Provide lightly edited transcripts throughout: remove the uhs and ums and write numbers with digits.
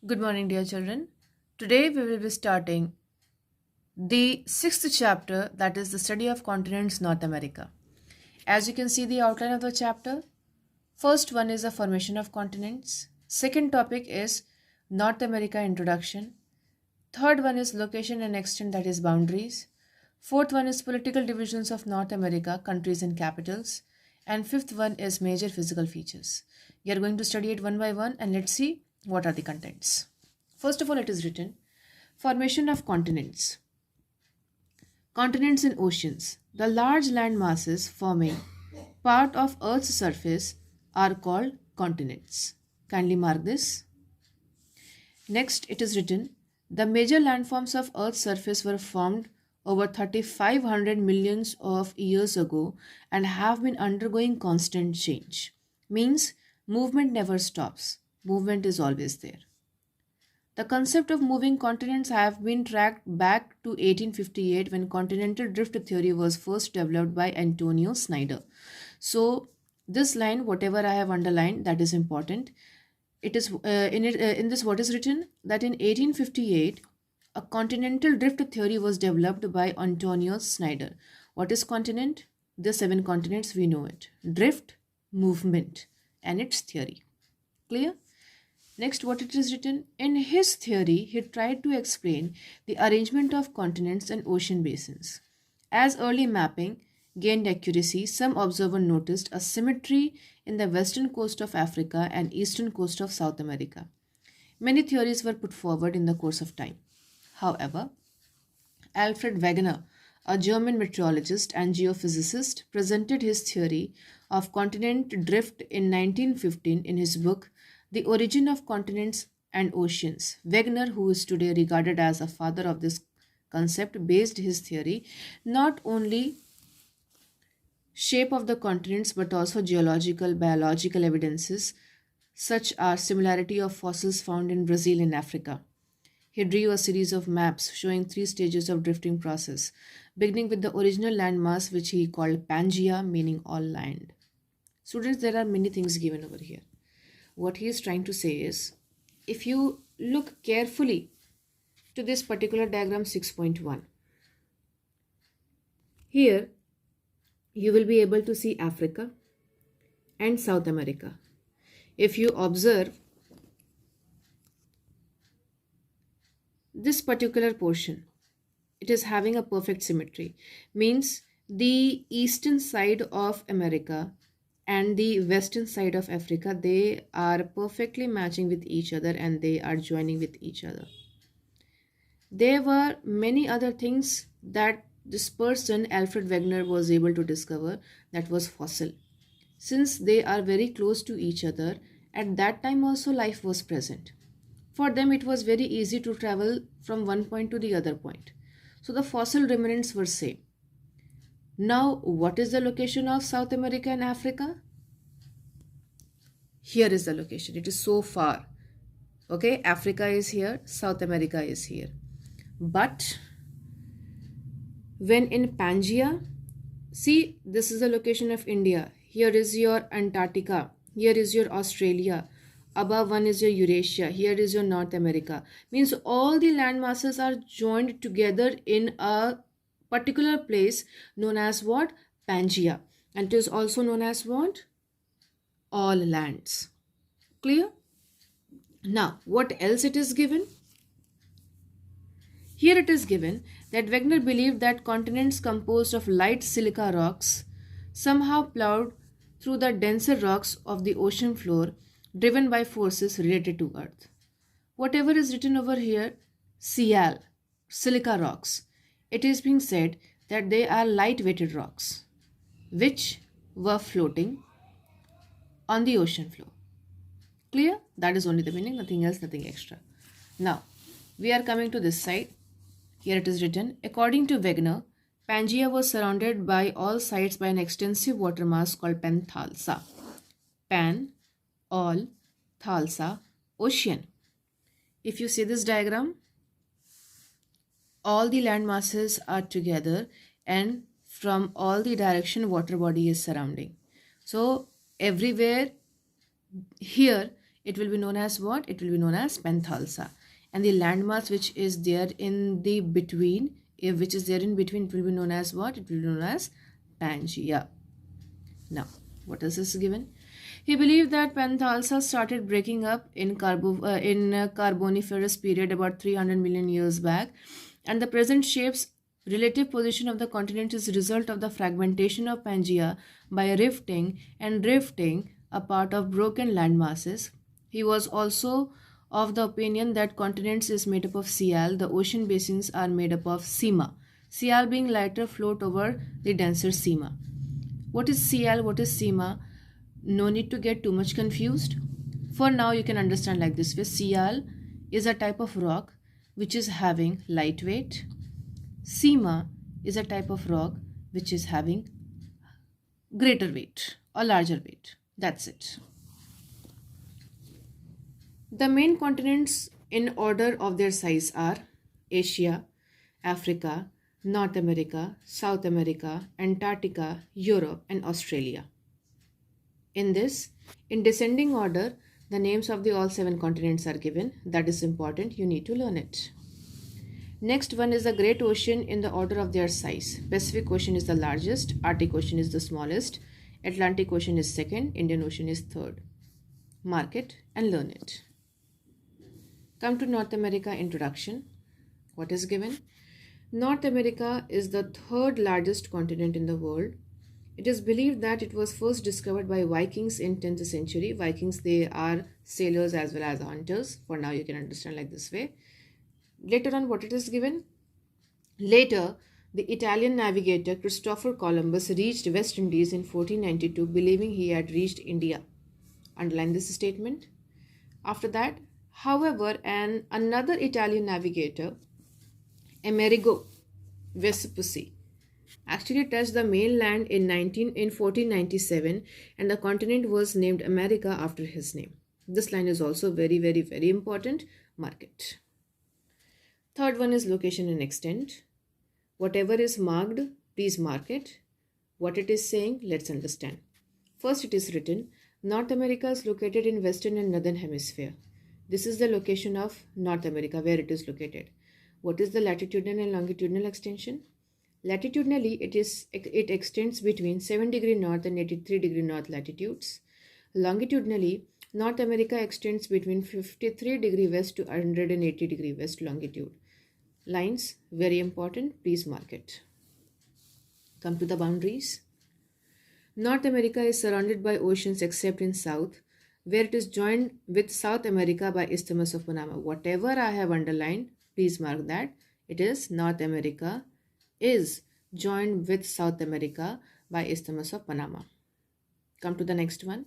Good morning, dear children. Today we will be starting the sixth chapter, that is the study of continents North America. As you can see the outline of the chapter, first one is the formation of continents. Second topic is North America introduction. Third one is location and extent, that is boundaries. Fourth one is political divisions of North America, countries and capitals. And fifth one is major physical features. We are going to study it one by one and let's see what are the contents. First of all, it is written formation of continents. Continents and oceans. The large land masses forming part of Earth's surface are called continents. Kindly mark this. Next, it is written the major landforms of Earth's surface were formed over 3500 millions of years ago and have been undergoing constant change. Means movement never stops. Movement is always there. The concept of moving continents have been tracked back to 1858 when continental drift theory was first developed by Antonio Snyder. So this line, whatever I have underlined, that is important. It is in this what is written that in 1858 a continental drift theory was developed by Antonio Snyder. What is continent? The seven continents, we know it. Drift, movement, and its theory. Clear? Next, what it is written? In his theory, he tried to explain the arrangement of continents and ocean basins. As early mapping gained accuracy, some observers noticed a symmetry in the western coast of Africa and eastern coast of South America. Many theories were put forward in the course of time. However, Alfred Wegener, a German meteorologist and geophysicist, presented his theory of continent drift in 1915 in his book The Origin of Continents and Oceans. Wegener, who is today regarded as a father of this concept, based his theory not only shape of the continents but also geological, biological evidences such as similarity of fossils found in Brazil and Africa. He drew a series of maps showing three stages of drifting process, beginning with the original landmass which he called Pangaea, meaning all land. Students, there are many things given over here. What he is trying to say is, if you look carefully to this particular diagram 6.1, here you will be able to see Africa and South America. If you observe this particular portion, it is having a perfect symmetry, means the eastern side of America and the western side of Africa, they are perfectly matching with each other and they are joining with each other. There were many other things that this person Alfred Wegener was able to discover, that was fossil. Since they are very close to each other, at that time also life was present. For them it was very easy to travel from one point to the other point. So the fossil remnants were same. Now, what is the location of South America and Africa? Here is the location. It is so far. Okay, Africa is here, South America is here. But when in Pangaea, see, this is the location of India. Here is your Antarctica. Here is your Australia. Above one is your Eurasia. Here is your North America. Means all the land masses are joined together in a particular place known as what? Pangaea. And it is also known as what? All lands. Clear? Now, what else it is given? Here it is given that Wegener believed that continents composed of light silica rocks somehow plowed through the denser rocks of the ocean floor, driven by forces related to Earth. Whatever is written over here, Cial, silica rocks, it is being said that they are light-weighted rocks which were floating on the ocean floor. Clear? That is only the meaning, nothing else, nothing extra. Now, we are coming to this side. Here it is written, according to Wegener, Pangaea was surrounded by all sides by an extensive water mass called Panthalassa. Pan, all, Thalassa, ocean. If you see this diagram, all the land masses are together and from all the direction water body is surrounding. So everywhere here It will be known as what? It will be known as Panthalassa. And the landmass which is there in the between, which is there in between, it will be known as what? It will be known as Pangaea. Now, what else is given? He believed that Panthalassa started breaking up in Carboniferous period about 300 million years back, and the present shape's relative position of the continent is a result of the fragmentation of Pangaea by rifting and drifting apart of broken land masses. He was also of the opinion that continents is made up of Sial, the ocean basins are made up of Sima. Sial being lighter float over the denser Sima. What is Sial? What is Sima? No need to get too much confused. For now, you can understand like this way. Sial is a type of rock which is having light weight. Sima is a type of rock which is having greater weight or larger weight. That's it. The main continents in order of their size are Asia, Africa, North America, South America, Antarctica, Europe, and Australia. In descending order, the names of the all 7 continents are given. That is important. You need to learn it. Next one is the Great Ocean in the order of their size. Pacific Ocean is the largest. Arctic Ocean is the smallest. Atlantic Ocean is second. Indian Ocean is third. Mark it and learn it. Come to North America introduction. What is given? North America is the third largest continent in the world. It is believed that it was first discovered by Vikings in 10th century. Vikings, they are sailors as well as hunters. For now, you can understand like this way. Later on, what it is given? Later, the Italian navigator Christopher Columbus reached West Indies in 1492, believing he had reached India. Underline this statement. After that, however, another Italian navigator, Amerigo Vespucci, actually touched the mainland in 1497, and the continent was named America after his name. This line is also very, very, very important. Mark it. Third one is location and extent. Whatever is marked, please mark it. What it is saying, let's understand. First, it is written, North America is located in Western and Northern Hemisphere. This is the location of North America, where it is located. What is the latitudinal and longitudinal extension? Latitudinally, it extends between 7 degree north and 83 degree north latitudes. Longitudinally, North America extends between 53 degree west to 180 degree west longitude. Lines, very important, please mark it. Come to the boundaries. North America is surrounded by oceans except in south, where it is joined with South America by Isthmus of Panama. Whatever I have underlined, please mark that. It is North America is joined with South America by Isthmus of Panama. Come to the next one.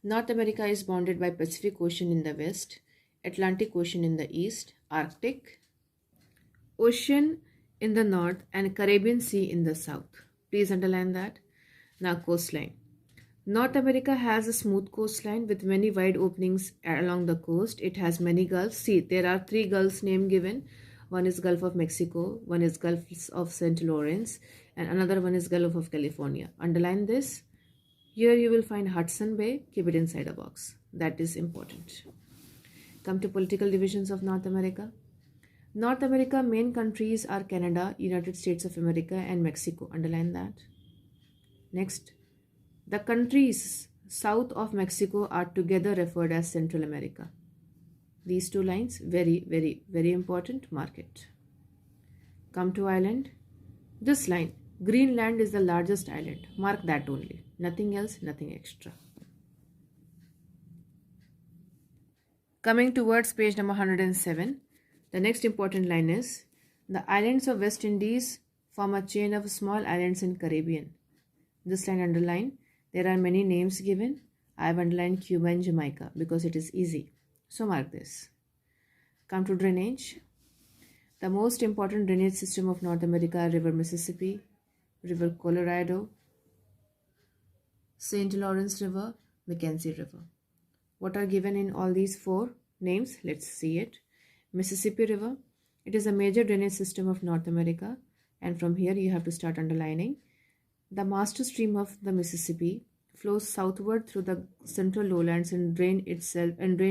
North America is bounded by Pacific Ocean in the west, Atlantic Ocean in the east, Arctic Ocean in the north, and Caribbean Sea in the south. Please underline that. Now, coastline. North America has a smooth coastline with many wide openings along the coast. It has many gulfs. See, there are 3 gulfs name given. One is Gulf of Mexico, one is Gulf of St. Lawrence, and another one is Gulf of California. Underline this. Here you will find Hudson Bay. Keep it inside a box. That is important. Come to political divisions of North America. North America main countries are Canada, United States of America, and Mexico. Underline that. Next, the countries south of Mexico are together referred as Central America. These 2 lines, very, very, very important. Mark it. Come to island. This line, Greenland is the largest island. Mark that only. Nothing else, nothing extra. Coming towards page number 107, the next important line is, the islands of West Indies form a chain of small islands in Caribbean. This line underline. There are many names given. I have underlined Cuba and Jamaica because it is easy. So mark this. Come to drainage. The most important drainage system of North America are River Mississippi, River Colorado, St. Lawrence River, Mackenzie River. What are given in all these 4 names? Let's see it. Mississippi River. It is a major drainage system of North America, and from here you have to start underlining. The master stream of the Mississippi flows southward through the central lowlands and drain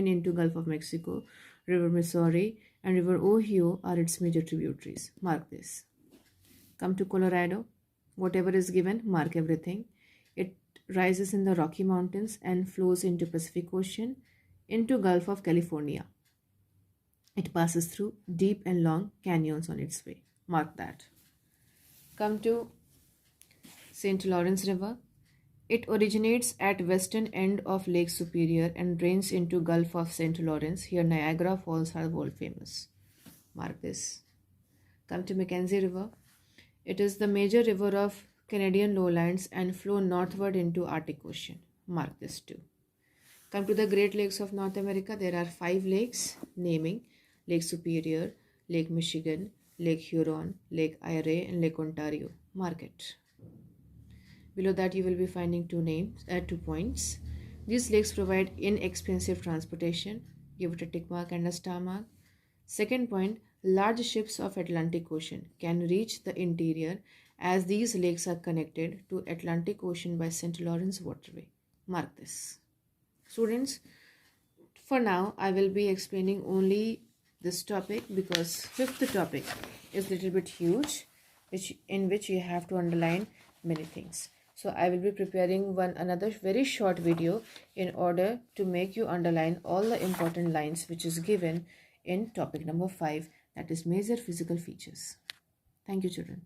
into Gulf of Mexico. River Missouri and River Ohio are its major tributaries. Mark this. Come to Colorado. Whatever is given, mark everything. It rises in the Rocky Mountains and flows into Pacific Ocean, into Gulf of California. It passes through deep and long canyons on its way. Mark that. Come to St. Lawrence River. It originates at western end of Lake Superior and drains into Gulf of St. Lawrence. Here Niagara Falls are world famous. Mark this. Come to Mackenzie River. It is the major river of Canadian lowlands and flow northward into Arctic Ocean. Mark this too. Come to the Great Lakes of North America. There are 5 lakes, naming Lake Superior, Lake Michigan, Lake Huron, Lake Erie, and Lake Ontario. Mark it. Below that you will be finding 2 points. These lakes provide inexpensive transportation. Give it a tick mark and a star mark. Second point, large ships of Atlantic Ocean can reach the interior as these lakes are connected to Atlantic Ocean by St. Lawrence Waterway. Mark this. Students, for now I will be explaining only this topic because fifth topic is a little bit huge, in which you have to underline many things. So I will be preparing another very short video in order to make you underline all the important lines which is given in topic number 5, that is major physical features. Thank you, children.